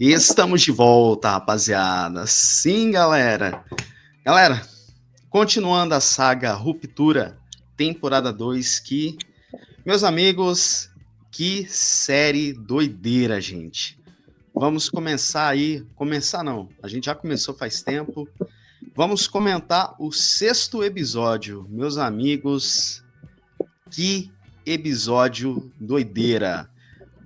E estamos de volta, rapaziada. Sim, galera. Galera, continuando a saga Ruptura, temporada 2, meus amigos, que série doideira, gente. Vamos começar aí, começar não, a gente já começou faz tempo. Vamos comentar o 6º episódio, meus amigos, que episódio doideira.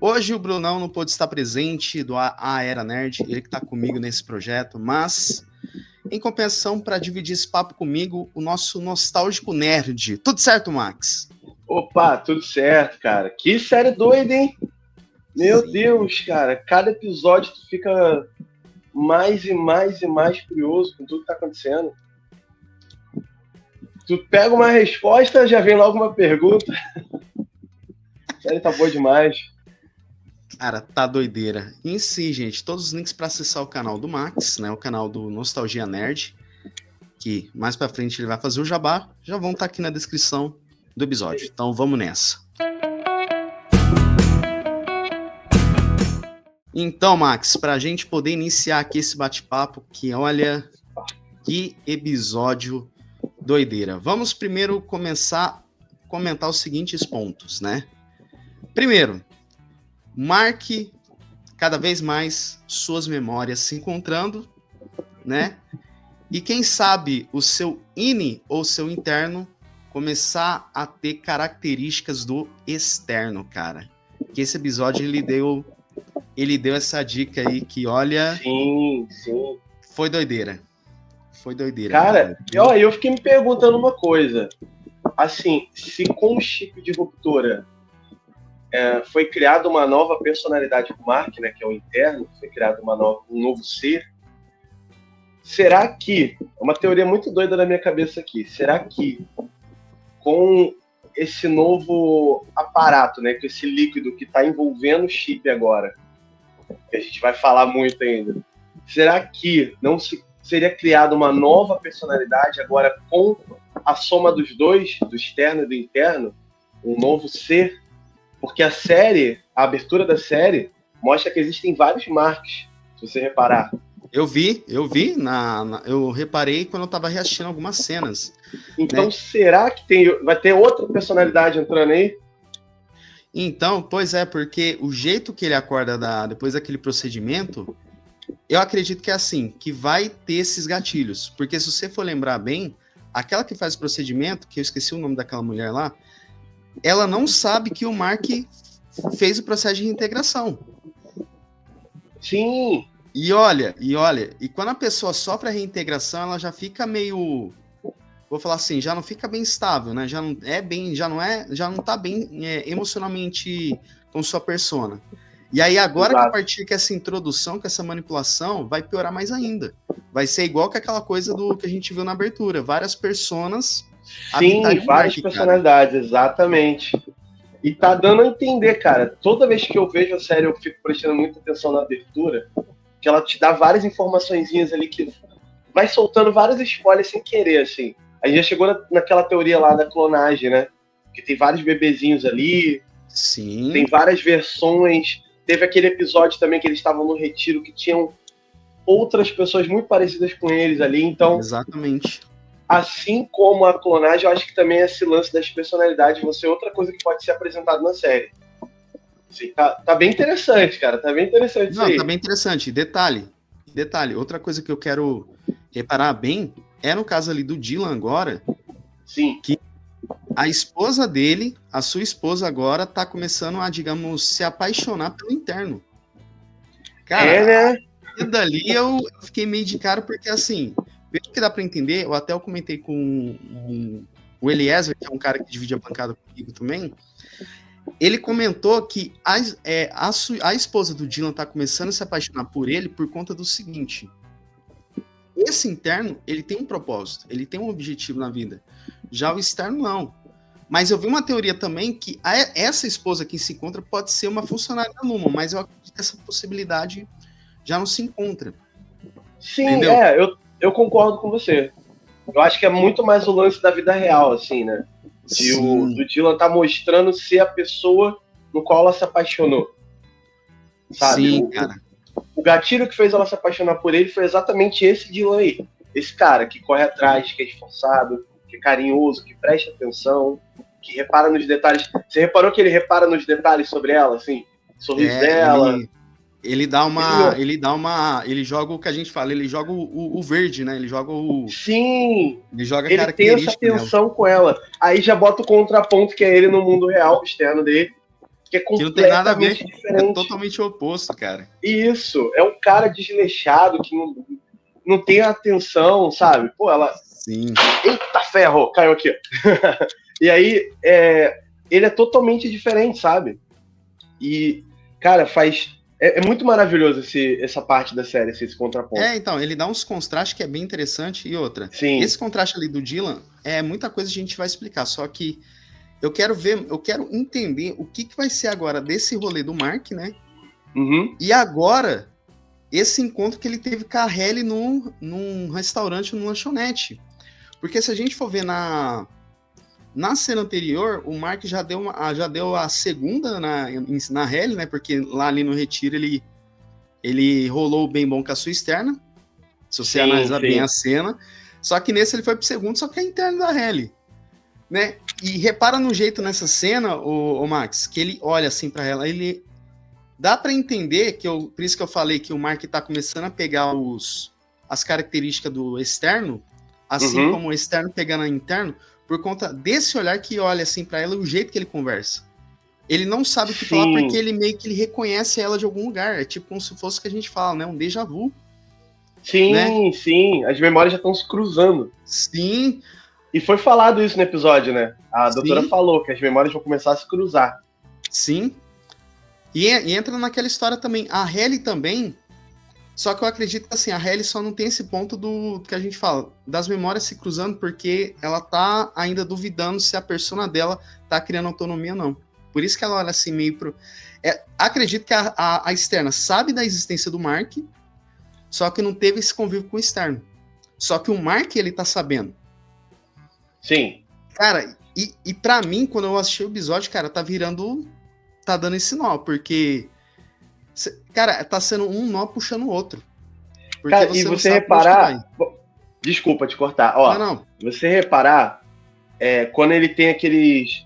Hoje o Brunão não pôde estar presente do A Era Nerd, ele que está comigo nesse projeto, mas em compensação, para dividir esse papo comigo, o nosso nostálgico nerd. Tudo certo, Max? Opa, tudo certo, cara. Que série doida, hein? Meu Sim. Deus, cara. Cada episódio tu fica mais e mais e mais curioso com tudo que tá acontecendo. Tu pega uma resposta, já vem logo uma pergunta. A série tá boa demais. Cara, tá doideira. Em si, gente, todos os links para acessar o canal do Max, né, o canal do Nostalgia Nerd, que mais para frente ele vai fazer o jabá, já vão estar aqui na descrição do episódio. Então vamos nessa. Então, Max, para a gente poder iniciar aqui esse bate-papo, que olha, que episódio doideira. Vamos primeiro começar a comentar os seguintes pontos, né? Primeiro, marque cada vez mais suas memórias se encontrando, né? E quem sabe o seu INI ou seu interno começar a ter características do externo, cara. Que esse episódio ele deu essa dica aí que, olha... Sim. Foi doideira. Foi doideira. Cara, eu fiquei me perguntando uma coisa. Assim, se com o chip de ruptura foi criada uma nova personalidade do Mark, né, que é o interno, foi criado um novo ser, será que, é uma teoria muito doida na minha cabeça aqui, será que com esse novo aparato, né, com esse líquido que está envolvendo o chip agora, que a gente vai falar muito ainda, será que não seria criada uma nova personalidade agora com a soma dos dois, do externo e do interno, um novo ser? Porque a abertura da série, mostra que existem vários Marks, se você reparar. Eu vi, eu reparei quando eu tava reassistindo algumas cenas. Então, né? Será que vai ter outra personalidade entrando aí? Então, pois é, porque o jeito que ele acorda depois daquele procedimento, eu acredito que é assim, que vai ter esses gatilhos. Porque se você for lembrar bem, aquela que faz o procedimento, que eu esqueci o nome daquela mulher lá, ela não sabe que o Mark fez o processo de reintegração. Sim. E quando a pessoa sofre a reintegração, ela já fica meio, vou falar assim, já não fica bem estável, né? Já não tá bem emocionalmente com sua persona. E aí agora, que a partir que essa introdução, com essa manipulação, vai piorar mais ainda. Vai ser igual que aquela coisa do que a gente viu na abertura, várias personas. Sim, várias personalidades, cara. Exatamente. E tá dando a entender, cara. Toda vez que eu vejo a série, eu fico prestando muita atenção na abertura, que ela te dá várias informaçõezinhas ali que vai soltando vários spoilers sem querer, assim. A gente já chegou naquela teoria lá da clonagem, né? Que tem vários bebezinhos ali. Sim. Tem várias versões. Teve aquele episódio também que eles estavam no retiro que tinham outras pessoas muito parecidas com eles ali. Então, exatamente. Assim como a clonagem, eu acho que também esse lance das personalidades vai ser outra coisa que pode ser apresentada na série. Assim, tá bem interessante, cara. Tá bem interessante isso aí. Tá bem interessante. Detalhe, outra coisa que eu quero reparar bem é no caso ali do Dylan agora. Sim. Que a esposa dele, a sua esposa agora, tá começando a, digamos, se apaixonar pelo interno. Cara, né? E dali eu fiquei meio de cara, porque assim, pelo que dá pra entender, eu comentei com o Eliezer, que é um cara que divide a bancada comigo também, ele comentou que a esposa do Dylan tá começando a se apaixonar por ele por conta do seguinte: esse interno, ele tem um propósito, ele tem um objetivo na vida. Já o externo, não. Mas eu vi uma teoria também que essa esposa que se encontra pode ser uma funcionária da Luma, mas eu acredito que essa possibilidade já não se encontra. Sim, entendeu? Eu concordo com você. Eu acho que é muito mais o lance da vida real, assim, né? Do Dylan tá mostrando ser a pessoa no qual ela se apaixonou. Sabe? Sim, cara. o gatilho que fez ela se apaixonar por ele foi exatamente esse Dylan aí. Esse cara que corre atrás, que é esforçado, que é carinhoso, que presta atenção, que repara nos detalhes. Você reparou que ele repara nos detalhes sobre ela, assim? Sorriso dela. Ele joga o que a gente fala, ele joga o verde, né? Ele joga Sim! Ele joga Ele tem essa atenção com ela. Aí já bota o contraponto que é ele no mundo real, externo dele, que é que não tem nada a ver, diferente. É totalmente o oposto, cara. Isso, é um cara desleixado que não tem atenção, sabe? Pô, ela... Sim. Eita ferro, caiu aqui. E aí, ele é totalmente diferente, sabe? E, cara, é muito maravilhoso essa parte da série, esse contraponto. Então, ele dá uns contrastes que é bem interessante. E outra, Sim. Esse contraste ali do Dylan é muita coisa que a gente vai explicar, só que eu quero entender o que vai ser agora desse rolê do Mark, né? Uhum. E agora, esse encontro que ele teve com a Halle num restaurante, numa lanchonete. Porque se a gente for ver na cena anterior, o Mark já deu a segunda na Halle, né? Porque lá ali no retiro ele rolou bem bom com a sua externa. Se você analisar bem a cena. Só que nesse ele foi pro segundo, só que é interno da Halle. Né? E repara no jeito nessa cena, o Max, que ele olha assim para ela, ele dá para entender por isso que eu falei que o Mark tá começando a pegar as características do externo, assim como o externo pegando a interno, por conta desse olhar que olha assim para ela, o jeito que ele conversa. Ele não sabe o que falar porque ele meio que ele reconhece ela de algum lugar, é tipo como se fosse o que a gente fala, né, um déjà vu. Sim, né? Sim, as memórias já estão se cruzando. Sim. E foi falado isso no episódio, né? A doutora falou que as memórias vão começar a se cruzar. Sim. E entra naquela história também. A Halle também. Só que eu acredito que assim, a Halle só não tem esse ponto do que a gente fala, das memórias se cruzando, porque ela tá ainda duvidando se a persona dela tá criando autonomia ou não. Por isso que ela olha assim meio pro. Acredito que a externa sabe da existência do Mark, só que não teve esse convívio com o externo. Só que o Mark, ele tá sabendo. Sim. Cara, e pra mim, quando eu assisti o episódio, cara, tá dando esse nó, porque, cara, tá sendo um nó puxando o outro. Porque cara, e você reparar... Desculpa te cortar. Ó, não. Você reparar, quando ele tem aqueles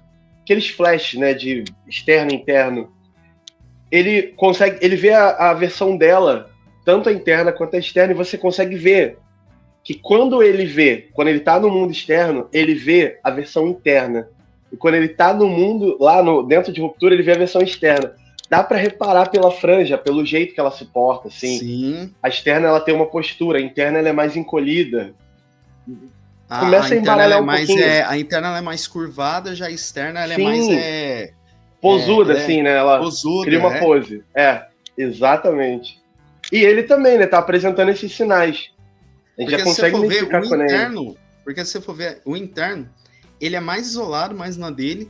flashes, né, de externo e interno, ele vê a versão dela, tanto a interna quanto a externa, e você consegue ver que quando ele tá no mundo externo, ele vê a versão interna. E quando ele tá no mundo, dentro de Ruptura, ele vê a versão externa. Dá para reparar pela franja, pelo jeito que ela se porta, assim. Sim. A externa, ela tem uma postura, a interna, ela é mais encolhida. Começa a embaralhar um pouquinho. A interna ela é mais curvada, já a externa ela é mais... posuda, assim, né? Ela cria uma pose. Exatamente. E ele também, né? Tá apresentando esses sinais. A gente já consegue identificar com ele. Porque se você for ver o interno, ele é mais isolado, mais na dele,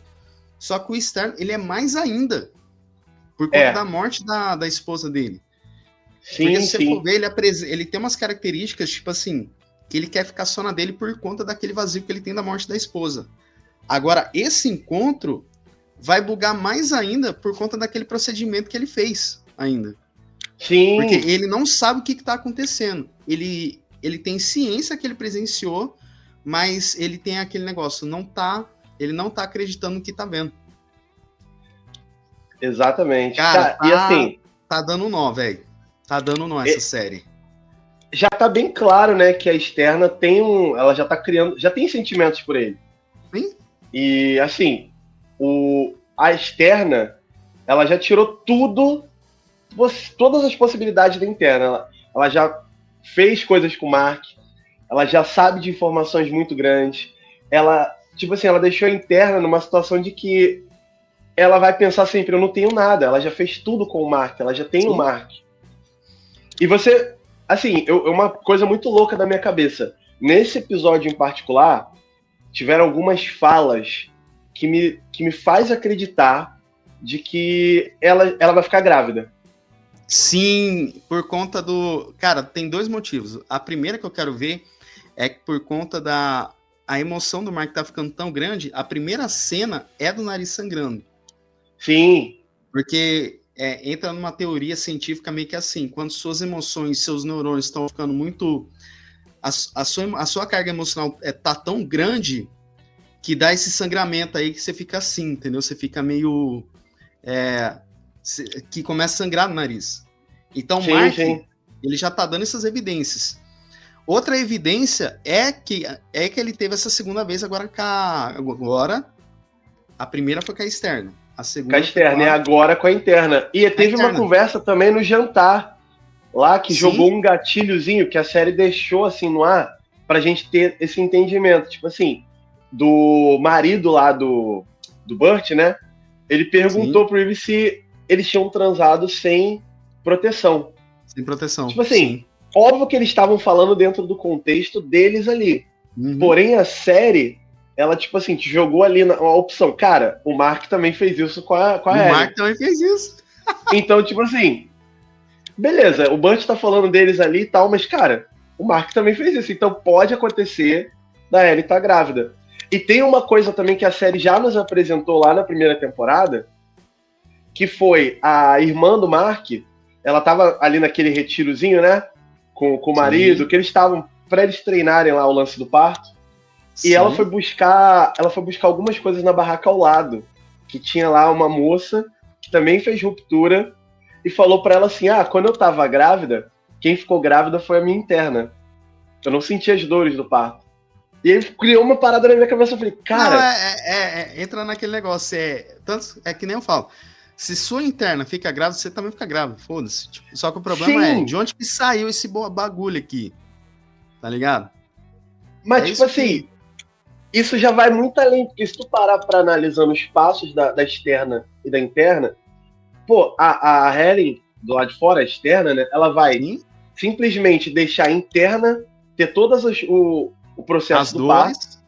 só que o externo, ele é mais ainda, por conta da morte da esposa dele. Sim, porque se você for ver, ele tem umas características, tipo assim, que ele quer ficar só na dele por conta daquele vazio que ele tem da morte da esposa. Agora, esse encontro vai bugar mais ainda por conta daquele procedimento que ele fez ainda. Sim. Porque ele não sabe o que está acontecendo. Ele tem ciência que ele presenciou, mas ele tem aquele negócio, ele não tá acreditando no que tá vendo. Exatamente. Cara, e assim... Tá dando nó, velho. Tá dando nó essa série. Já tá bem claro, né, que a externa ela já tá criando, já tem sentimentos por ele. Sim. E, assim, a externa, ela já tirou todas as possibilidades da interna. Ela já fez coisas com o Mark, ela já sabe de informações muito grandes. Ela, tipo assim, ela deixou a interna numa situação de que ela vai pensar sempre, eu não tenho nada. Ela já fez tudo com o Mark, ela já tem o Mark. E você, assim, uma coisa muito louca da minha cabeça. Nesse episódio em particular, tiveram algumas falas que me faz acreditar de que ela vai ficar grávida. Sim, por conta do... Cara, tem dois motivos. A primeira que eu quero ver é que por conta a emoção do Mark tá ficando tão grande, a primeira cena é do nariz sangrando. Sim. Porque entra numa teoria científica meio que assim, quando suas emoções, seus neurônios estão ficando muito... A sua carga emocional tá tão grande que dá esse sangramento aí que você fica assim, entendeu? Você fica meio... que começa a sangrar no nariz. Então, o Mark, ele já tá dando essas evidências. Outra evidência é que ele teve essa segunda vez agora a primeira foi com a externa. A segunda com a externa, e agora com a interna. E teve uma conversa também no jantar, lá que jogou um gatilhozinho que a série deixou assim no ar pra gente ter esse entendimento. Tipo assim, do marido lá do Burt, né? Ele perguntou pro Eve se eles tinham transado sem proteção. Sem proteção. Tipo assim, óbvio que eles estavam falando dentro do contexto deles ali. Porém, a série, ela, tipo assim, te jogou ali na opção. Cara, o Mark também fez isso com a Ellie. O Mark também fez isso. Então, tipo assim, beleza, o Burt tá falando deles ali e tal, mas, cara, o Mark também fez isso. Então pode acontecer da Ellie estar grávida. E tem uma coisa também que a série já nos apresentou lá na primeira temporada, que foi a irmã do Mark, ela tava ali naquele retirozinho, né? Com o marido, que eles estavam pra eles treinarem lá o lance do parto. E ela foi buscar algumas coisas na barraca ao lado, que tinha lá uma moça que também fez ruptura e falou pra ela assim: quando eu tava grávida, quem ficou grávida foi a minha interna. Eu não senti as dores do parto. E aí criou uma parada na minha cabeça, eu falei, cara... Não, entra naquele negócio, tanto que nem eu falo, se sua interna fica grávida, você também fica grávida, foda-se. Tipo, só que o problema é, de onde que saiu esse bagulho aqui? Tá ligado? Mas, tipo assim, isso já vai muito além, porque se tu parar pra analisar os passos da externa e da interna, pô, a Helen, do lado de fora, a externa, né, ela vai simplesmente deixar a interna ter todas o processo do parto,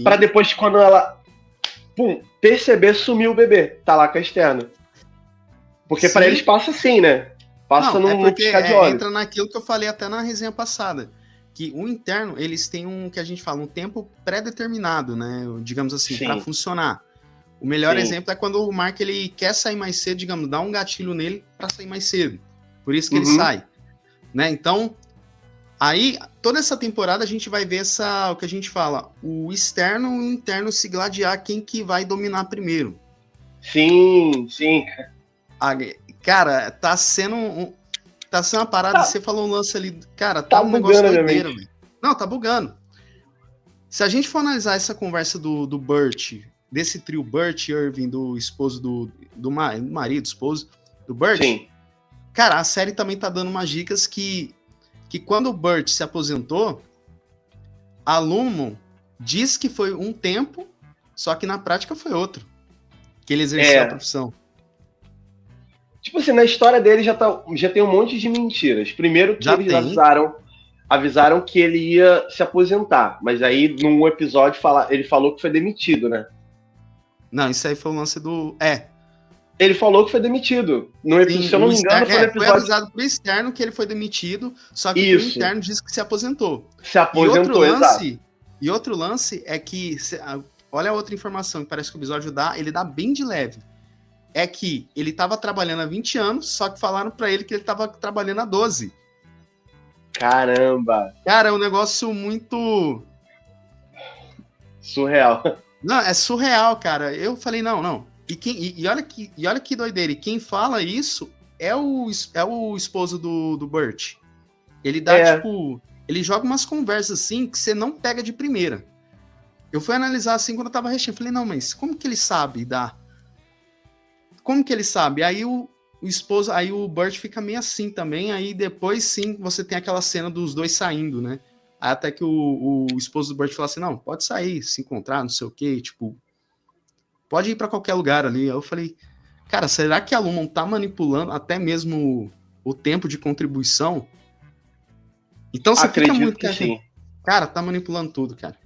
pra depois, quando ela perceber, sumir o bebê, tá lá com a externa. Porque pra eles passa assim, né? Passa num piscar de olhos. Entra naquilo que eu falei até na resenha passada, que o interno, eles têm que a gente fala, um tempo pré-determinado, né? Digamos assim, para funcionar. O melhor exemplo é quando o Mark, ele quer sair mais cedo, digamos, dá um gatilho nele para sair mais cedo. Por isso que ele sai, né? Então, aí, toda essa temporada a gente vai ver o que a gente fala, o externo e o interno se gladiar, quem que vai dominar primeiro. Sim. Cara, tá sendo uma parada, você falou um lance ali, cara, tá um negócio doideiro, velho. Não, tá bugando. Se a gente for analisar essa conversa do Burt, desse trio Burt e Irving, do esposo do marido, esposo do Burt, cara, a série também tá dando umas dicas que quando o Burt se aposentou, a Lumon diz que foi um tempo, só que na prática foi outro, que ele exerceu a profissão. Tipo assim, na história dele já tem um monte de mentiras. Primeiro que eles avisaram que ele ia se aposentar, mas aí num episódio ele falou que foi demitido, né? Não, isso aí foi o lance do... Ele falou que foi demitido. Se eu não me engano, foi no episódio... Foi avisado pro externo que ele foi demitido, só que o interno disse que se aposentou. Se aposentou, exato. E outro lance é que... Olha a outra informação que parece que o episódio ele dá bem de leve. É que ele estava trabalhando há 20 anos, só que falaram para ele que ele estava trabalhando há 12. Caramba! Cara, é um negócio muito... surreal. Não, é surreal, cara. Eu falei, não. E olha que doideira. E quem fala isso é o esposo do Burt. Ele dá, ele joga umas conversas assim que você não pega de primeira. Eu fui analisar assim quando eu tava recheando. Falei, não, mas como que ele sabe dar? Como que ele sabe? Aí o esposo, aí o Burt fica meio assim também, aí depois sim você tem aquela cena dos dois saindo, né? Aí até que o esposo do Burt fala assim, não, pode sair, se encontrar, não sei o quê, tipo, pode ir pra qualquer lugar ali. Aí eu falei, cara, será que a Lumon tá manipulando até mesmo o tempo de contribuição? Então você Acredito fica muito... que sim. Cara, tá manipulando tudo, cara.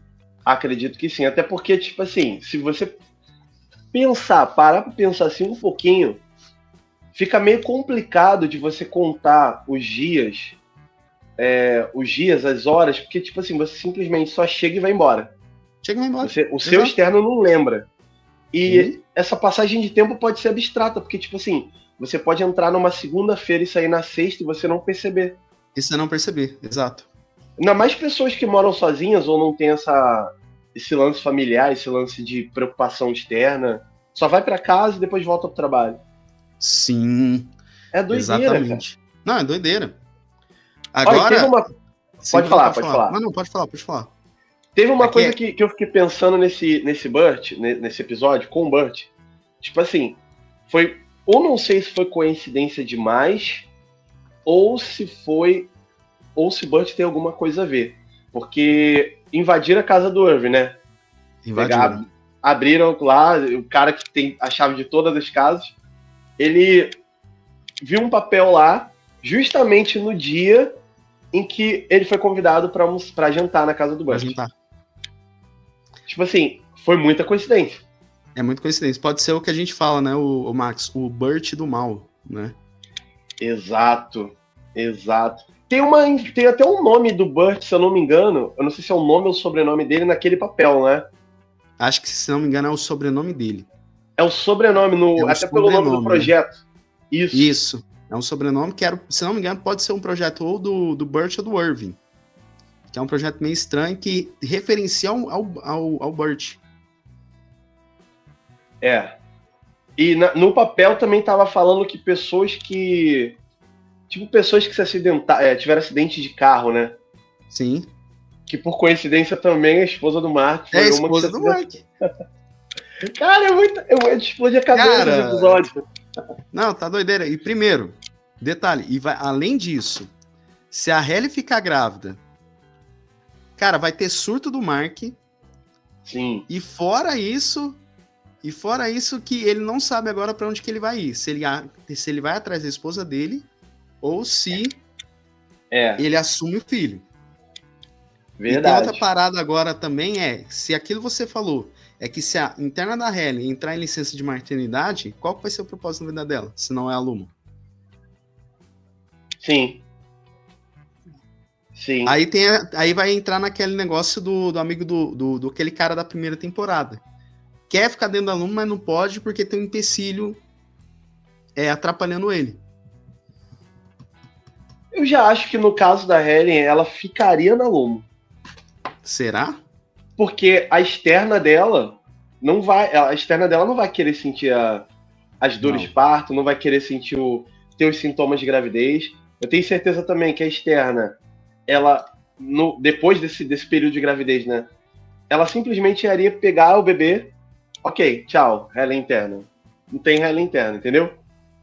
Acredito que sim, até porque, tipo assim, se você parar pra pensar assim um pouquinho, fica meio complicado de você contar os dias, as horas, porque, tipo assim, você simplesmente só chega e vai embora. Chega e vai embora. O seu externo não lembra. E essa passagem de tempo pode ser abstrata, porque, tipo assim, você pode entrar numa segunda-feira e sair na sexta e você não perceber. E você não perceber, exato. Ainda mais pessoas que moram sozinhas ou não tem esse lance familiar, esse lance de preocupação externa. Só vai pra casa e depois volta pro trabalho. Sim, É doideira, exatamente. cara. Não, é doideira. Olha, Agora... teve uma... Sim, Pode falar. Não, pode falar. Teve uma É coisa que eu fiquei pensando nesse Burt, nesse episódio, com o Burt. Tipo assim, foi... Ou não sei se foi coincidência demais, ou se Burt tem alguma coisa a ver. Porque invadiram a casa do Irving, né? Abriram lá, o cara que tem a chave de todas as casas, ele viu um papel lá, justamente no dia em que ele foi convidado para jantar na casa do Burt. Tipo assim, foi muita coincidência. É muita coincidência. Pode ser o que a gente fala, né, o Max, o Burt do mal, né? Exato. Tem até um nome do Burt, se eu não me engano. Eu não sei se é o nome ou o sobrenome dele naquele papel, né? Acho que, se não me engano, é o sobrenome dele. É o sobrenome, pelo nome do projeto. Né? Isso. É um sobrenome que, se não me engano, pode ser um projeto ou do Burt ou do Irving. Que é um projeto meio estranho que referencia ao Burt. É. E no papel também tava falando que pessoas que se acidentaram, tiveram acidente de carro, né? Sim. Que por coincidência também a esposa do Mark foi a esposa do Mark. Cara, eu vou explodir a cabeça nesse episódio. Não, tá doideira. E primeiro, detalhe, além disso, se a Hayley ficar grávida, cara, vai ter surto do Mark. Sim. E fora isso que ele não sabe agora pra onde que ele vai ir. Se ele vai atrás da esposa dele ou se ele assume o filho. Verdade. E tem outra parada agora também se aquilo você falou, é que se a interna da Hayley entrar em licença de maternidade, qual vai ser o propósito da vida dela, se não é a Luma? Sim. Aí vai entrar naquele negócio do amigo do aquele cara da primeira temporada. Quer ficar dentro da Luma, mas não pode porque tem um empecilho atrapalhando ele. Eu já acho que no caso da Helen, ela ficaria na Luma. Será? Porque a externa dela não vai querer sentir as dores de parto, não vai querer sentir ter os sintomas de gravidez. Eu tenho certeza também que a externa, ela, depois desse período de gravidez, né? Ela simplesmente iria pegar o bebê, ok, tchau, Helen interna. Não tem Helen interna, entendeu?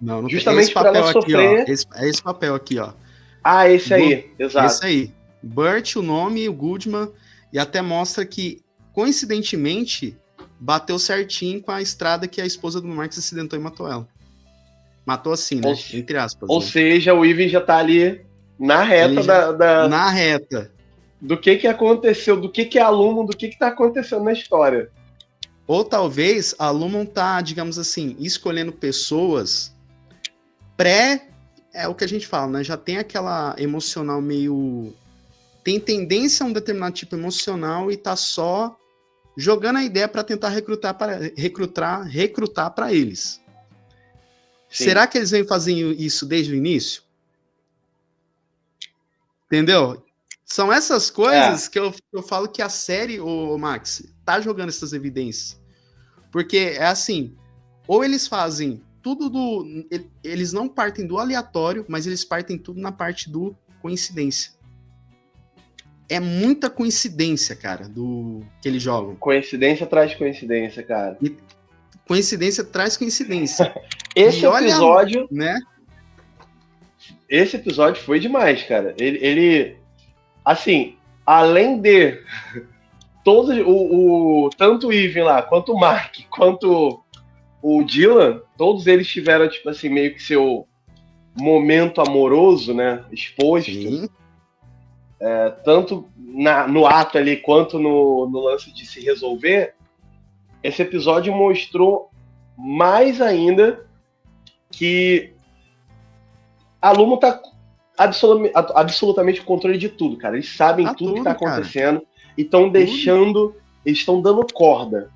Não justamente para ela sofrer. Aqui, esse papel aqui, ó. Ah, esse aí, exato. Esse aí. Burt, o nome, o Goodman, e até mostra que, coincidentemente, bateu certinho com a estrada que a esposa do Mark se acidentou e matou ela. Matou assim, né? Entre aspas. Ou seja, o Irving já tá ali na reta na reta. Do que aconteceu, do que é a Lumon, do que tá acontecendo na história. Ou talvez a Lumon tá, digamos assim, escolhendo pessoas é o que a gente fala, né? Já tem aquela emocional meio... Tem tendência a um determinado tipo emocional e tá só jogando a ideia para tentar recrutar para eles. Sim. Será que eles vêm fazendo isso desde o início? Entendeu? São essas coisas que eu falo que a série, Max, tá jogando essas evidências. Porque é assim, ou eles fazem tudo eles não partem do aleatório, mas eles partem tudo na parte do coincidência. É muita coincidência, cara, que eles jogam. Coincidência traz coincidência, cara. E coincidência traz coincidência. Esse episódio, né? Esse episódio foi demais, cara. Ele assim, além de todos tanto o Irving lá, quanto o Mark, quanto o Dylan, todos eles tiveram, tipo assim, meio que seu momento amoroso, né, exposto. Sim. Tanto no ato ali, quanto no lance de se resolver. Esse episódio mostrou mais ainda que a Lumon tá absolutamente o controle de tudo, cara. Eles sabem tudo que tá acontecendo, cara. E estão deixando, eles estão dando corda.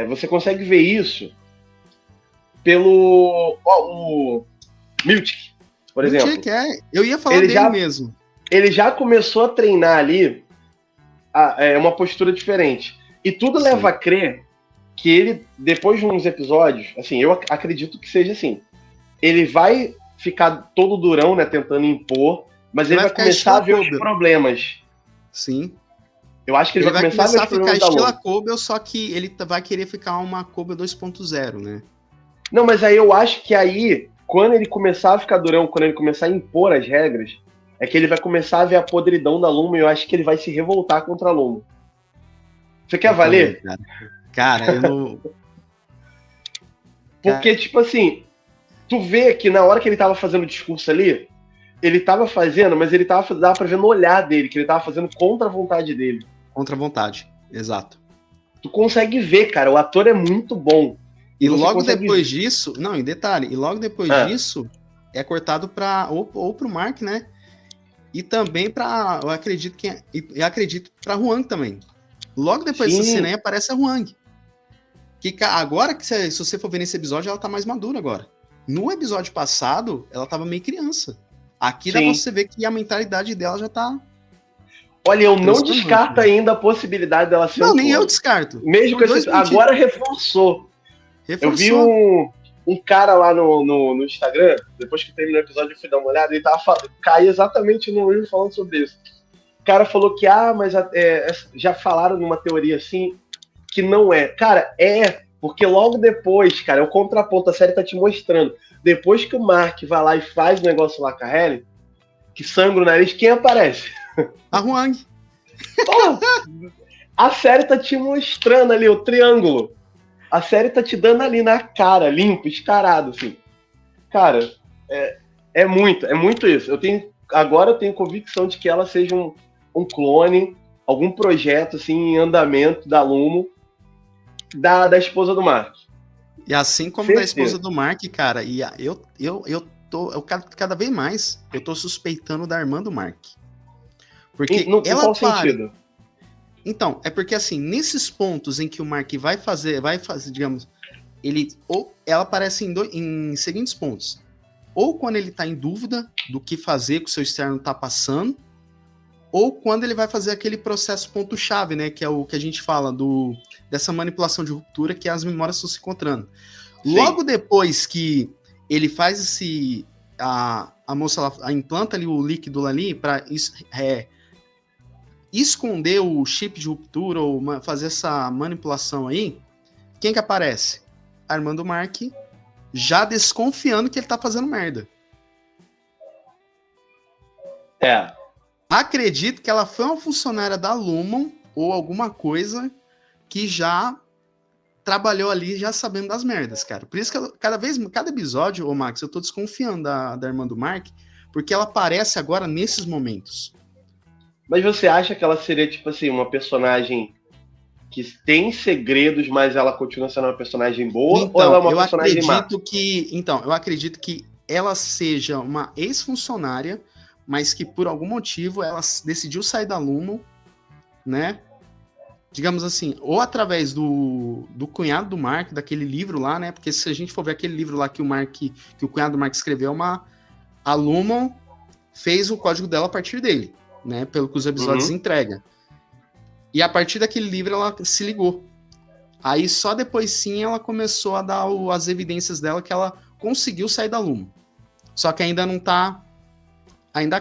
você consegue ver isso pelo o Miltic, por exemplo. Miltic, eu ia falar dele mesmo. Ele já começou a treinar ali uma postura diferente. E tudo leva a crer que ele, depois de uns episódios, assim, eu acredito que seja assim, ele vai ficar todo durão, né, tentando impor, mas ele vai começar a ver os problemas. Sim. Eu acho que ele vai começar a ver os problemas da estilo Kobe, só que ele vai querer ficar uma Kobe 2.0, né? Não, mas aí eu acho que aí, quando ele começar a ficar durão, quando ele começar a impor as regras, é que ele vai começar a ver a podridão da Luma e eu acho que ele vai se revoltar contra a Luma. Você quer valer? Cara, eu não... Porque, tipo assim, tu vê que na hora que ele tava fazendo o discurso ali, ele tava fazendo, mas ele dava pra ver no olhar dele, que ele tava fazendo contra a vontade dele. Contra a vontade, exato. Tu consegue ver, cara, o ator é muito bom. E logo depois disso, não, em detalhe, e logo depois disso, é cortado pra, ou pro Mark, né? E também pra, eu acredito pra Huang também. Logo depois dessa cena aí aparece a Huang. Que agora, se você for ver nesse episódio, ela tá mais madura agora. No episódio passado, ela tava meio criança. Aqui dá pra você ver que a mentalidade dela já tá... Olha, eu não descarto ainda a possibilidade dela ser Não, nem eu descarto. Mesmo com esse... Agora reforçou. Eu vi um cara lá no Instagram, depois que terminou o episódio, eu fui dar uma olhada, ele caiu exatamente no livro falando sobre isso. O cara falou que, mas já falaram numa teoria assim, que não é. Cara, porque logo depois, cara, é o contraponto, a série tá te mostrando. Depois que o Mark vai lá e faz o negócio lá com a Halle, que sangra o nariz, quem aparece? A Huang. A série tá te mostrando ali o triângulo. A série tá te dando ali na cara, limpo, escarado, assim. Cara, é muito isso. Agora eu tenho convicção de que ela seja um clone, algum projeto, assim, em andamento da Lumo, da esposa do Mark. E assim como da esposa do Mark, cara, e cada vez mais, eu tô suspeitando da irmã do Mark. Porque em qual sentido? Então, é porque assim, nesses pontos em que o Mark vai fazer, digamos, ela aparece em seguintes pontos. Ou quando ele tá em dúvida do que fazer, que o seu externo tá passando, ou quando ele vai fazer aquele processo ponto-chave, né, que é o que a gente fala dessa manipulação de ruptura, que as memórias estão se encontrando. Sim. Logo depois que ele faz a moça lá, implanta ali o líquido ali para esconder o chip de ruptura ou fazer essa manipulação aí, quem que aparece? A irmã do Mark, já desconfiando que ele tá fazendo merda. Acredito que ela foi uma funcionária da Lumon ou alguma coisa que já trabalhou ali já sabendo das merdas, cara. Por isso que cada episódio, ô Max, eu tô desconfiando da irmã do Mark, porque ela aparece agora nesses momentos. Mas você acha que ela seria, tipo assim, uma personagem que tem segredos, mas ela continua sendo uma personagem boa? Então, ou ela é uma personagem má? Eu acredito que ela seja uma ex-funcionária, mas que por algum motivo ela decidiu sair da Lumon, né? Digamos assim, ou através do cunhado do Mark, daquele livro lá, né? Porque se a gente for ver aquele livro lá que o cunhado do Mark escreveu, a Lumon fez o código dela a partir dele, né? Pelo que os episódios entregam. E a partir daquele livro ela se ligou. Aí só depois sim ela começou a dar as evidências dela que ela conseguiu sair da Lumon. Só que ainda não tá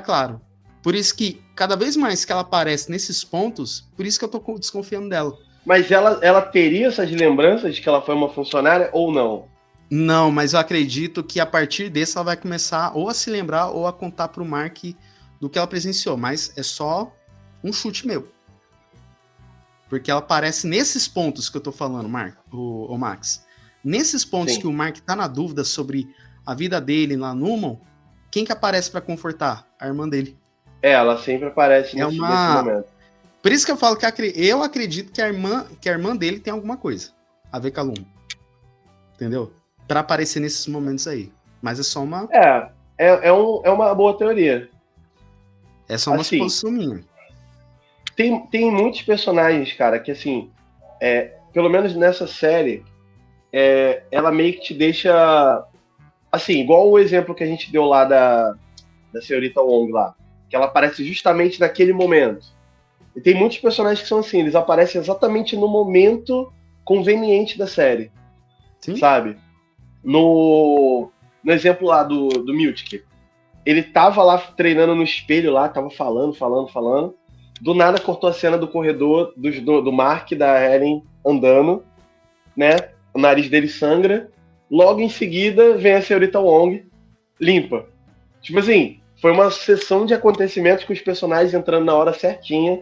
claro. Por isso que cada vez mais que ela aparece nesses pontos, por isso que eu tô desconfiando dela. Mas ela teria essas lembranças de que ela foi uma funcionária ou não? Não, mas eu acredito que a partir desse ela vai começar ou a se lembrar ou a contar pro Mark do que ela presenciou. Mas é só um chute meu. Porque ela aparece nesses pontos que eu tô falando, o Max. Nesses pontos que o Mark tá na dúvida sobre a vida dele lá no Lumon, quem que aparece para confortar? A irmã dele. Ela sempre aparece nesse momento. Por isso que eu falo que eu acredito que a irmã dele tem alguma coisa a ver com a Lumon. Entendeu? Para aparecer nesses momentos aí. Mas é só uma... É uma boa teoria. É só uma suposição minha. Tem muitos personagens, cara, que assim... pelo menos nessa série, ela meio que te deixa, assim, igual o exemplo que a gente deu lá da senhorita Wong lá, que ela aparece justamente naquele momento. E tem muitos personagens que são assim, eles aparecem exatamente no momento conveniente da série, Sim. sabe? No exemplo lá do Miltic, ele tava lá treinando no espelho lá, tava falando. Do nada cortou a cena do corredor do Mark, da Helen andando, né? O nariz dele sangra. Logo em seguida vem a senhorita Wong, limpa. Tipo assim, foi uma sessão de acontecimentos com os personagens entrando na hora certinha,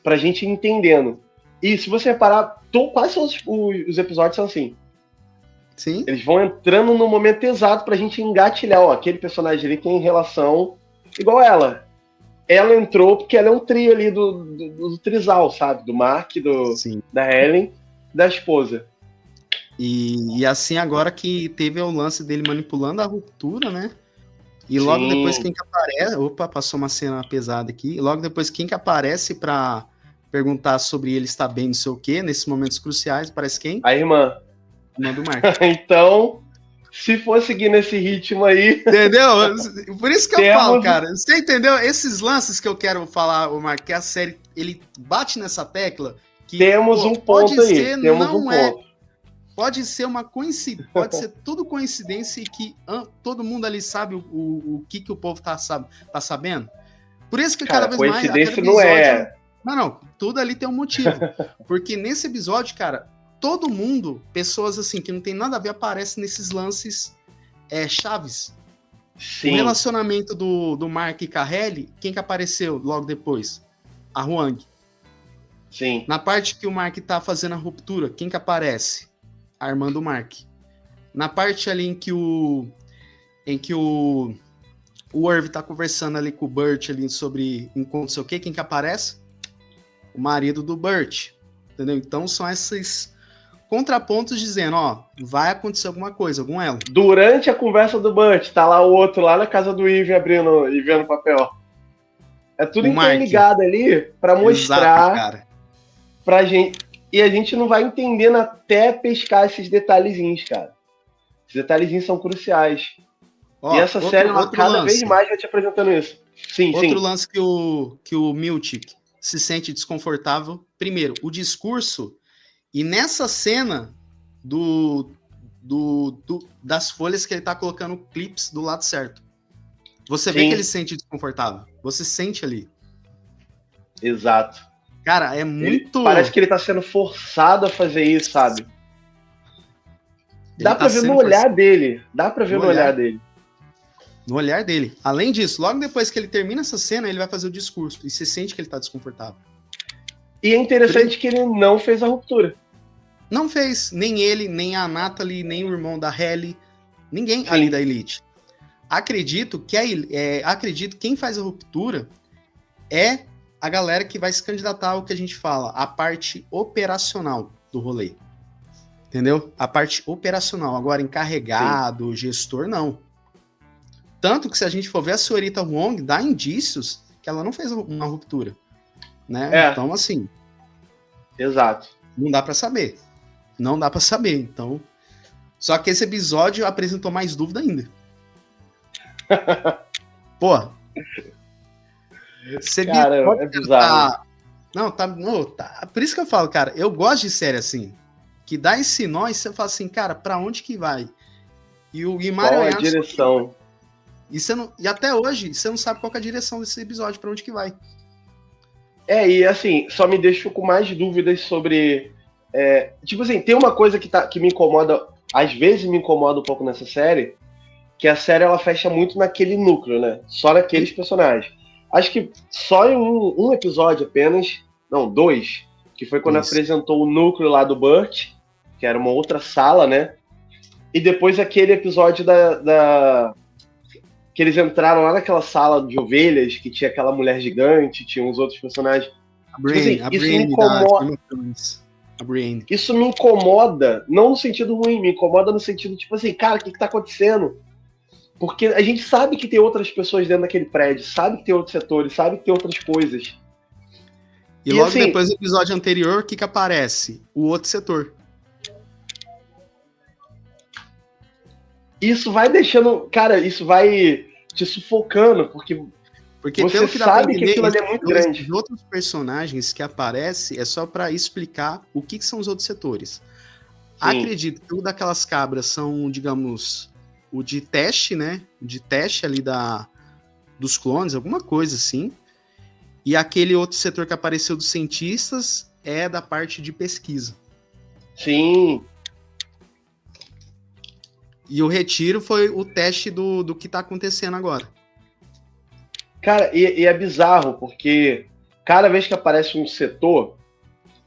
pra gente ir entendendo. E se você reparar, quase todos os episódios são assim. Sim. Eles vão entrando no momento exato pra gente engatilhar. Ó, aquele personagem ali tem relação igual ela. Ela entrou porque ela é um trio ali do trisal, sabe? Do Mark, da Helen, da esposa. E assim, agora que teve o lance dele manipulando a ruptura, né? E logo depois quem que aparece... Opa, passou uma cena pesada aqui. E logo depois quem que aparece pra perguntar sobre ele estar bem, não sei o quê, nesses momentos cruciais, parece quem? A irmã. Irmã do Mark. Então, se for seguir nesse ritmo aí... Entendeu? Por isso que eu falo, cara. Você entendeu? Esses lances que eu quero falar, o Mark, que a série, ele bate nessa tecla que temos um ponto aí. Ser, temos um ponto. Pode ser uma coincidência, pode ser tudo coincidência e que todo mundo ali sabe o que o povo tá sabendo. Por isso que cada vez mais... Coincidência não é. Não, tudo ali tem um motivo. Porque nesse episódio, cara, todo mundo, pessoas assim, que não tem nada a ver, aparecem nesses lances chaves. Sim. O relacionamento do Mark e Carelli, quem que apareceu logo depois? A Huang. Sim. Na parte que o Mark tá fazendo a ruptura, quem que aparece? A irmã do Mark. Na parte ali em que o Irv tá conversando ali com o Burt ali sobre encontro, sei o quê, quem que aparece? O marido do Burt. Entendeu? Então são esses contrapontos dizendo, ó, vai acontecer alguma coisa, algum elo. Durante a conversa do Burt, tá lá o outro lá na casa do Ivan abrindo e vendo papel. É tudo interligado ali pra mostrar. Exato, cara. Pra gente. E a gente não vai entendendo até pescar esses detalhezinhos, cara. Esses detalhezinhos são cruciais. E essa série, cada vez mais vai te apresentando isso. Outro lance que o Miltic se sente desconfortável. Primeiro, o discurso. E nessa cena das folhas que ele tá colocando clips do lado certo. Você vê que ele se sente desconfortável. Você sente ali. Exato. Cara, é muito... Parece que ele tá sendo forçado a fazer isso, sabe? Dá pra ver no olhar dele. Dá pra ver no olhar dele. No olhar dele. Além disso, logo depois que ele termina essa cena, ele vai fazer o discurso. E você sente que ele tá desconfortável. E é interessante que ele não fez a ruptura. Não fez. Nem ele, nem a Natalie, nem o irmão da Halle. Ninguém ali da Elite. Acredito que quem faz a ruptura é a galera que vai se candidatar ao que a gente fala, a parte operacional do rolê. Entendeu? A parte operacional. Agora, encarregado, gestor, não. Tanto que se a gente for ver a senhorita Wong, dá indícios que ela não fez uma ruptura. Né? Então, assim... Exato. Não dá pra saber. Não dá pra saber, então... Só que esse episódio apresentou mais dúvida ainda. Pô. Cara, é bizarro. Não, tá... Por isso que eu falo, cara, eu gosto de série assim. Que dá esse nó e você fala assim, cara, pra onde que vai? E o Guimarães... Qual a direção? E até hoje, você não sabe qual é a direção desse episódio, pra onde que vai. E assim, só me deixo com mais dúvidas sobre... tipo assim, tem uma coisa que me incomoda, às vezes me incomoda um pouco nessa série, que a série ela fecha muito naquele núcleo, né? Só naqueles personagens. Acho que só em um episódio apenas, não, 2, que foi quando apresentou o núcleo lá do Burt, que era uma outra sala, né? E depois aquele episódio que eles entraram lá naquela sala de ovelhas, que tinha aquela mulher gigante, tinha uns outros personagens. Isso me incomoda, não no sentido ruim, me incomoda no sentido, tipo assim, cara, o que tá acontecendo? Porque a gente sabe que tem outras pessoas dentro daquele prédio, sabe que tem outros setores, sabe que tem outras coisas. E logo assim, depois do episódio anterior, o que aparece? O outro setor. Isso vai deixando... Cara, isso vai te sufocando, porque você sabe que aquilo ali é muito grande. Os outros personagens que aparecem é só para explicar o que são os outros setores. Sim. Acredito que o daquelas cabras são, digamos, o de teste, né? De teste ali dos clones, alguma coisa assim. E aquele outro setor que apareceu dos cientistas é da parte de pesquisa. Sim. E o retiro foi o teste do que tá acontecendo agora. Cara, e é bizarro, porque cada vez que aparece um setor,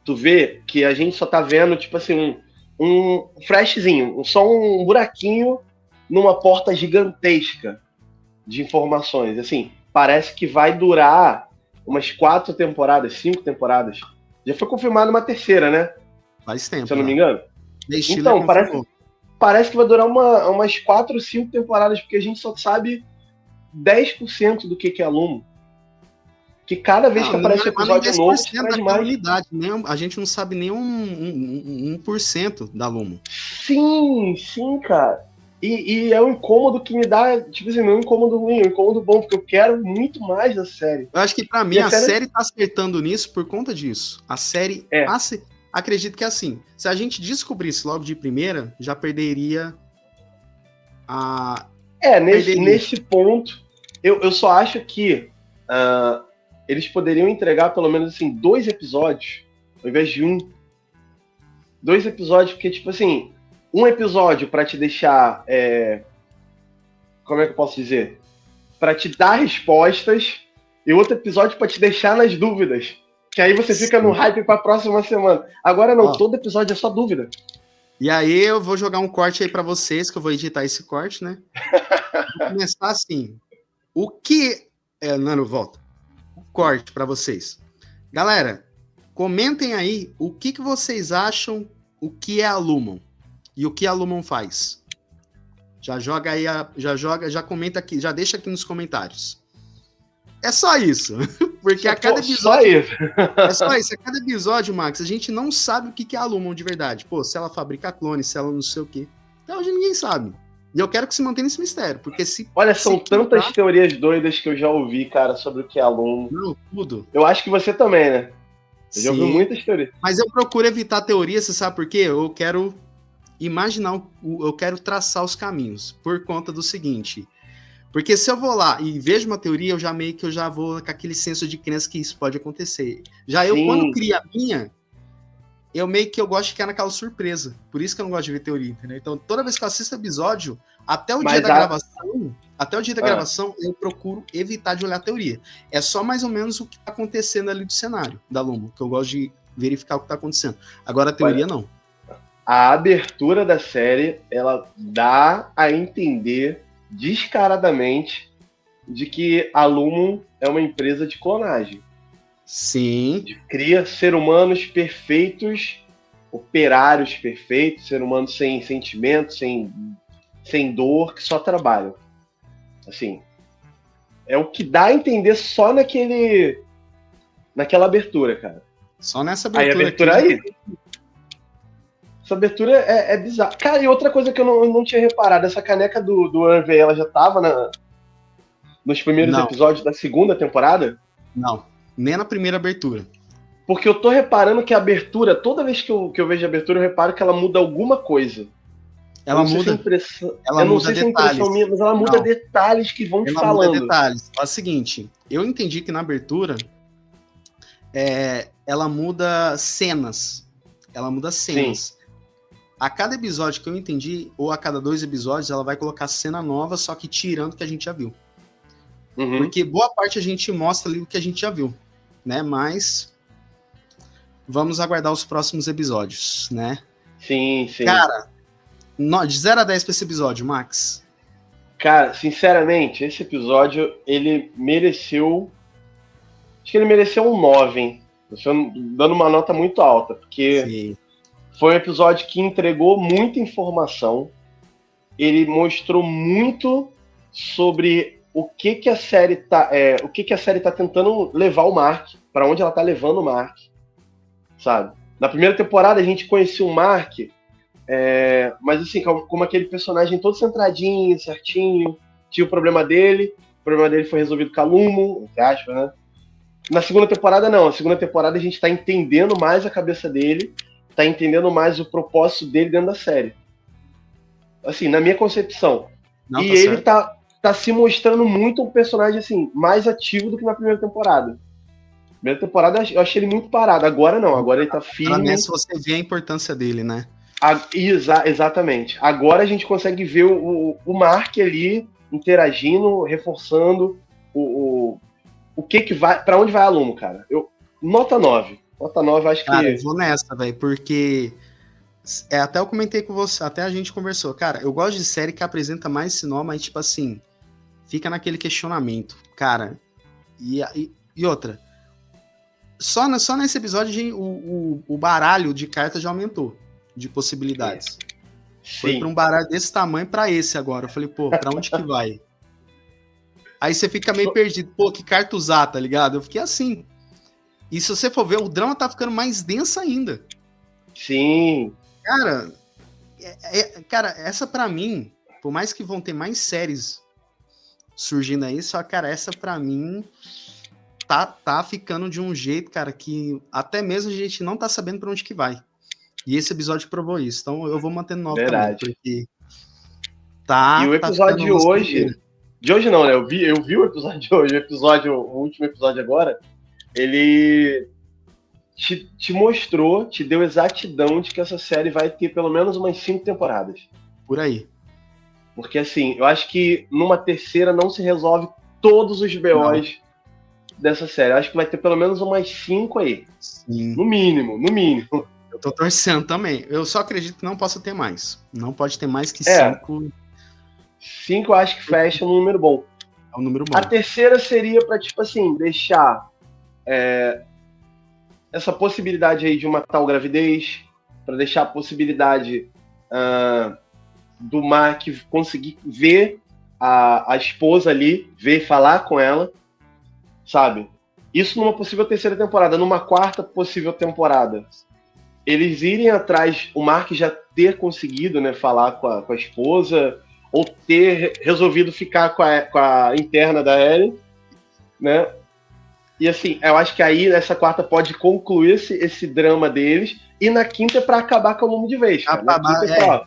tu vê que a gente só tá vendo, tipo assim, um flashzinho, só um buraquinho numa porta gigantesca de informações. Assim, parece que vai durar umas 4 temporadas, 5 temporadas. Já foi confirmado uma terceira, né? Faz tempo. Se eu não me engano. Então, parece que vai durar umas 4 ou 5 temporadas, porque a gente só sabe 10% do que é Lumo. Que cada vez que aparece um episódio novo, traz mais. Unidade, a gente não sabe nem 1% da Lumo. Sim, cara. E é um incômodo que me dá, tipo assim, não é um incômodo ruim, é um incômodo bom, porque eu quero muito mais da série. Eu acho que pra mim a série tá acertando nisso por conta disso. A série... Acredito que é assim, se a gente descobrisse logo de primeira, já perderia a... Nesse ponto, eu só acho que eles poderiam entregar pelo menos assim 2 episódios, ao invés de 1. 2 episódios, porque tipo assim, um episódio pra te deixar, como é que eu posso dizer? Pra te dar respostas, e outro episódio pra te deixar nas dúvidas. Que aí você fica no hype pra próxima semana. Agora não, todo episódio é só dúvida. E aí eu vou jogar um corte aí pra vocês, que eu vou editar esse corte, né? Vou começar assim. O que... Nano, volta. O corte pra vocês. Galera, comentem aí o que vocês acham o que é a Lumon. E o que a Lumon faz. Já joga aí, já comenta aqui, já deixa aqui nos comentários. É só isso. Porque a cada episódio... É só isso. A cada episódio, Max, a gente não sabe o que é a Lumon de verdade. Pô, se ela fabrica clones, se ela não sei o quê. Até hoje ninguém sabe. E eu quero que se mantenha esse mistério, porque se... Olha, são tantas teorias doidas que eu já ouvi, cara, sobre o que é a Lumon. Não, tudo. Eu acho que você também, né? Eu já ouvi muitas teorias. Mas eu procuro evitar teorias, você sabe por quê? Eu quero imaginar, eu quero traçar os caminhos. Por conta do seguinte... Porque se eu vou lá e vejo uma teoria, eu já vou com aquele senso de crença que isso pode acontecer. Já eu, quando crio a minha, eu gosto de ficar naquela surpresa. Por isso que eu não gosto de ver teoria, entendeu? Então, toda vez que eu assisto episódio, até o dia da gravação, eu procuro evitar de olhar a teoria. É só mais ou menos o que tá acontecendo ali do cenário da Lumo, que eu gosto de verificar o que tá acontecendo. Agora, a teoria, não. A abertura da série, ela dá a entender descaradamente de que a Lumon é uma empresa de clonagem. Sim. Cria seres humanos perfeitos, operários perfeitos, seres humanos sem sentimento, sem dor, que só trabalham. Assim, é o que dá a entender só naquela abertura, cara. Só nessa abertura. Aí a abertura aí. Essa abertura é bizarra. Cara, e outra coisa que eu não tinha reparado, essa caneca do Harvey, ela já tava nos primeiros episódios da segunda temporada? Não, nem na primeira abertura. Porque eu tô reparando que a abertura, toda vez que eu vejo a abertura, eu reparo que ela muda alguma coisa. Ela muda. Eu não sei se é impressão minha, mas ela muda detalhes que vão te falando. Ela muda detalhes. É o seguinte, eu entendi que na abertura ela muda cenas. Ela muda cenas. Sim. A cada episódio que eu entendi, ou a cada 2 episódios, ela vai colocar cena nova, só que tirando o que a gente já viu. Uhum. Porque boa parte a gente mostra ali o que a gente já viu, né? Mas vamos aguardar os próximos episódios, né? Sim. Cara, de 0 a 10 pra esse episódio, Max. Cara, sinceramente, esse episódio, ele mereceu... Acho que ele mereceu um 9, hein? Eu estou dando uma nota muito alta, porque... Sim. Foi um episódio que entregou muita informação. Ele mostrou muito sobre o que a série tá tentando levar o Mark, para onde ela tá levando o Mark, sabe? Na primeira temporada a gente conhecia o Mark, mas assim, como aquele personagem todo centradinho, certinho, tinha o problema dele foi resolvido com a Lumo, entre aspas, né? Na segunda temporada, não. Na segunda temporada a gente tá entendendo mais a cabeça dele, tá entendendo mais o propósito dele dentro da série. Assim, na minha concepção. Não, E tá ele certo. tá se mostrando muito um personagem, assim, mais ativo do que na primeira temporada. Primeira temporada eu achei ele muito parado. Agora não, agora ele tá Pelo firme. menos você vê a importância dele, né? Exatamente. Agora a gente consegue ver o Mark ali interagindo, reforçando o que vai. Pra onde vai a Lumo, cara? Nota 9. Nota 9, acho Cara, eu que. vou nessa, velho, porque até eu comentei com você, até a gente conversou. Cara, eu gosto de série que apresenta mais esse nó, mas tipo assim, fica naquele questionamento. Cara, e outra, só nesse episódio o baralho de cartas já aumentou de possibilidades. Foi para Sim. um baralho desse tamanho para esse agora. Eu falei, pô, pra onde que vai? Aí você fica meio perdido. Pô, que carta usar, tá ligado? Eu fiquei assim. E se você for ver, o drama tá ficando mais denso ainda. Sim. Cara, cara, essa pra mim, por mais que vão ter mais séries surgindo aí, só, cara, essa pra mim tá ficando de um jeito, cara, que até mesmo a gente não tá sabendo pra onde que vai. E esse episódio provou isso. Então eu vou mantendo 9 também, Verdade. porque E o tá episódio ficando de uma hoje. doideira. De hoje não, né? Eu vi o episódio de hoje. O último episódio agora. Ele te mostrou, te deu exatidão de que essa série vai ter pelo menos umas 5 temporadas. Por aí. Porque assim, eu acho que numa terceira não se resolve todos os Não. BOs dessa série. Eu acho que vai ter pelo menos umas 5 aí. Sim. No mínimo, no mínimo. Eu tô torcendo também. Eu só acredito que não possa ter mais. Não pode ter mais que 5. 5 eu acho que fecha um número bom. É um número bom. A terceira seria pra, tipo assim, deixar essa possibilidade aí de uma tal gravidez, pra deixar a possibilidade do Mark conseguir ver a esposa ali, ver, falar com ela, sabe? Isso numa possível terceira temporada. Numa quarta possível temporada, eles irem atrás, o Mark já ter conseguido, né, falar com a esposa, ou ter resolvido ficar com a interna da Ellen, né? E assim, eu acho que aí nessa quarta pode concluir esse drama deles, e na quinta é pra acabar com o Lumo de vez, cara.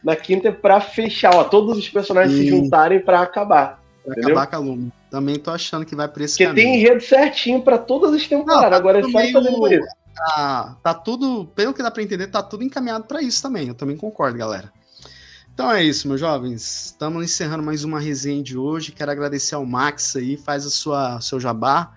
Na quinta é pra fechar, ó, todos os personagens se juntarem pra acabar. Pra Entendeu? acabar com a Luma. Também tô achando que vai por esse Porque caminho. tem enredo certinho pra todas as temporadas. Não, tá agora é tudo só meio... fazer com isso. Tá tudo, pelo que dá pra entender, tá tudo encaminhado pra isso também. Eu também concordo, galera. Então é isso, meus jovens. Estamos encerrando mais uma resenha de hoje. Quero agradecer ao Max aí, faz seu jabá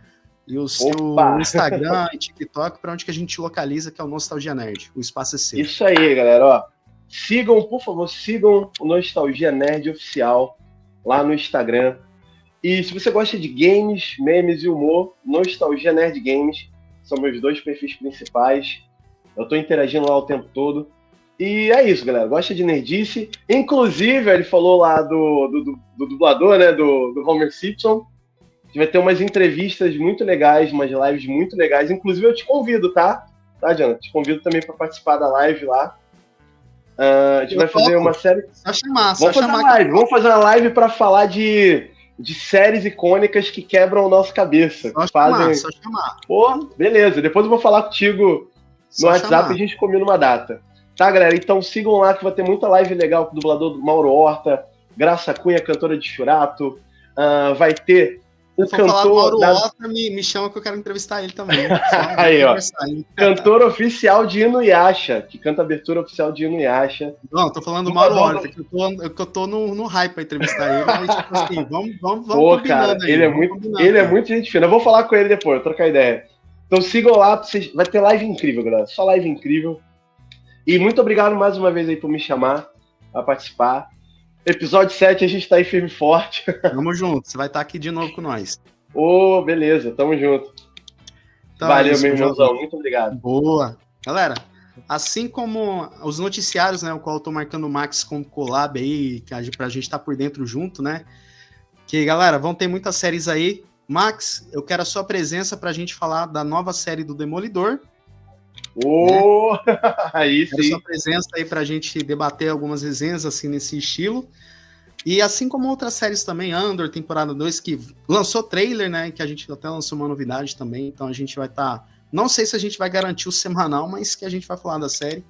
e o seu Instagram e TikTok, para onde que a gente localiza, que é o Nostalgia Nerd. O espaço é seu. Isso aí, galera. Ó, sigam, por favor, sigam o Nostalgia Nerd Oficial lá no Instagram. E se você gosta de games, memes e humor, Nostalgia Nerd Games são meus 2 perfis principais. Eu tô interagindo lá o tempo todo. E é isso, galera. Gosta de nerdice. Inclusive, ele falou lá do dublador, né? Do Homer Simpson. A gente vai ter umas entrevistas muito legais, umas lives muito legais. Inclusive, eu te convido, tá? Tá, Diana? Te convido também para participar da live lá. A gente vai fazer uma série. Só chamar, Vamos fazer uma live. Vamos fazer uma live para falar de séries icônicas que quebram o nosso cabeça. Só chamar. Pô, beleza. Depois eu vou falar contigo no WhatsApp e a gente combina uma data. Tá, galera? Então sigam lá que vai ter muita live legal com o dublador do Mauro Horta, Graça Cunha, cantora de Churato. Vai ter o cantor. Falar do Mauro Horta, me chama que eu quero entrevistar ele também. Aí, ó. Cantor oficial de Inuyasha, que canta a abertura oficial de Inuyasha. Não, tô falando do Mauro Horta, que eu tô no hype pra entrevistar ele. Mas, tipo assim, vamos Pô, cara, aí. Ele é muito gente fina. Eu vou falar com ele depois, trocar ideia. Então sigam lá, vai ter live incrível, galera. Só live incrível. E muito obrigado mais uma vez aí por me chamar a participar. Episódio 7, a gente tá aí firme e forte. Tamo junto, você vai estar aqui de novo com nós. Ô, beleza, tamo junto. Então, valeu, meu irmãozão, muito obrigado. Boa. Galera, assim como os noticiários, né, o qual eu tô marcando o Max como collab aí, pra gente estar por dentro junto, né? Que, galera, vão ter muitas séries aí. Max, eu quero a sua presença para a gente falar da nova série do Demolidor. Oh, né? Aí sim. Quero sua presença aí para a gente debater algumas resenhas assim nesse estilo. E assim como outras séries também, Andor, temporada 2, que lançou trailer, né? Que a gente até lançou uma novidade também. Então a gente vai estar... Não sei se a gente vai garantir o semanal, mas que a gente vai falar da série.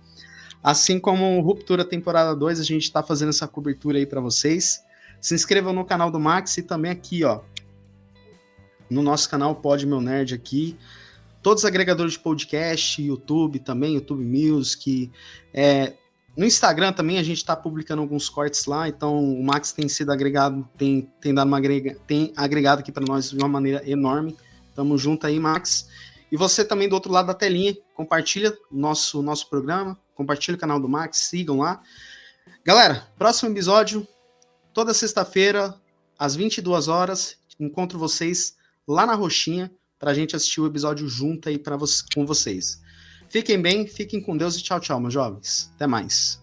Assim como Ruptura temporada 2, a gente está fazendo essa cobertura aí para vocês. Se inscrevam no canal do Max e também aqui, ó, no nosso canal Pod Meu Nerd aqui. Todos os agregadores de podcast, YouTube também, YouTube Music. No Instagram também a gente está publicando alguns cortes lá, então o Max tem sido agregado, tem agregado aqui para nós de uma maneira enorme. Tamo junto aí, Max. E você também do outro lado da telinha, compartilha nosso programa, compartilha o canal do Max, sigam lá. Galera, próximo episódio, toda sexta-feira, às 22 horas, encontro vocês lá na Roxinha, pra gente assistir o episódio junto aí com vocês. Fiquem bem, fiquem com Deus e tchau, tchau, meus jovens. Até mais.